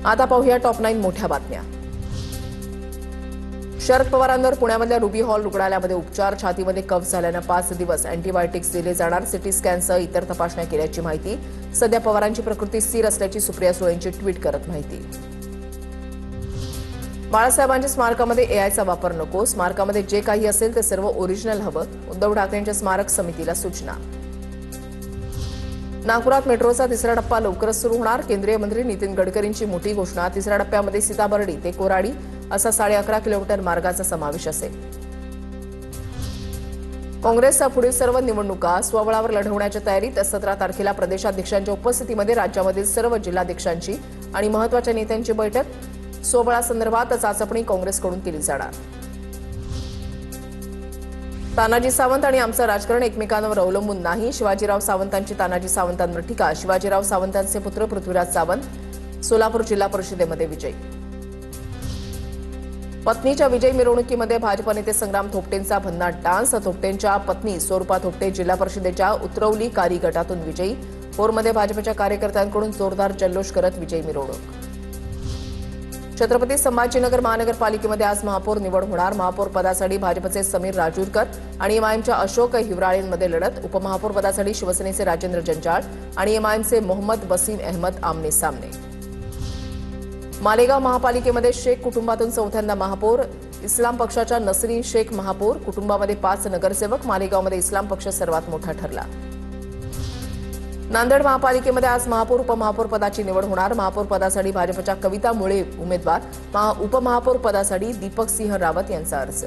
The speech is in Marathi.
आता पाहूया टॉप 9 मोठ्या बातम्या। शरद पवारांवर पुण्यामधल्या रुबी हॉल रुग्णालयामध्ये उपचार, छातीमध्ये कफ झाल्यानं 5 दिवस अँटीबायोटिक्स दिले जाणार, सिटी स्कॅनसह इतर तपासण्या केल्याची माहिती। सध्या पवारांची प्रकृती स्थिर असल्याची सुप्रिया सुळेंची ट्विट करत माहिती। बाळासाहेबांच्या स्मारकामध्ये एआयचा वापर नको, स्मारकामध्ये जे काही असेल ते सर्व ओरिजिनल हवं, उद्धव ठाकरेंच्या स्मारक समितीला सूचना। नागपुरात मेट्रोचा तिसरा टप्पा लवकरच सुरू होणार, केंद्रीय मंत्री नितीन गडकरींची मोठी घोषणा। तिसऱ्या टप्प्यामध्ये सीताबर्डी ते कोराडी असा 11.5 किलोमीटर मार्गाचा समावेश असेल। काँग्रेसच्या पुढील सर्व निवडणुका स्वबळावर लढवण्याच्या तयारीत। 17 तारखेला प्रदेशाध्यक्षांच्या उपस्थितीमध्ये राज्यामधील सर्व जिल्हाध्यक्षांची आणि महत्त्वाच्या नेत्यांची बैठक। स्वबळासंदर्भात चाचपणी काँग्रेसकडून केली जाणार। तानाजी सावंत आणि आमचं राजकारण एकमेकांवर अवलंबून नाही, शिवाजीराव सावंतांची तानाजी सावंतांवर टीका। शिवाजीराव सावंतांचे पुत्र पृथ्वीराज सावंत सोलापूर जिल्हा परिषदेमध्ये विजयी। पत्नीच्या विजय मिरवणुकीमध्ये भाजप नेते संग्राम थोपटेंचा भन्नाट डान्स। थोपटेंच्या पत्नी स्वरूपा थोपटे जिल्हा परिषदेच्या उतरवली कारी गटातून विजयी। भोरमध्ये भाजपच्या कार्यकर्त्यांकडून जोरदार जल्लोष करत विजयी मिरवणूक। छत्रपती संभाजीनगर महानगरपालिकेमध्ये आज महापौर निवड होणार। महापौर पदासाठी भाजपचे समीर राजूरकर आणि एमआयएमच्या अशोक हिवराळेंमध्ये लढत। उपमहापौर पदासाठी शिवसेनेचे राजेंद्र जंजाळ आणि एमआयएमचे मोहम्मद बसीम अहमद आमने सामने। मालेगाव महापालिकेमध्ये शेख कुटुंबातून चौथ्यांदा महापौर, इस्लाम पक्षाच्या नसरीन शेख महापौर। कुटुंबामध्ये 5 नगरसेवक, मालेगावमध्ये इस्लाम पक्ष सर्वात मोठा ठरला। नांदेड महापालिकेमध्ये आज महापौर उपमहापौर पदाची निवड होणार। महापौर पदासाठी भाजपच्या कविता मुळे उमेदवार, उपमहापौर पदासाठी दीपक सिंह रावत यांचा अर्ज।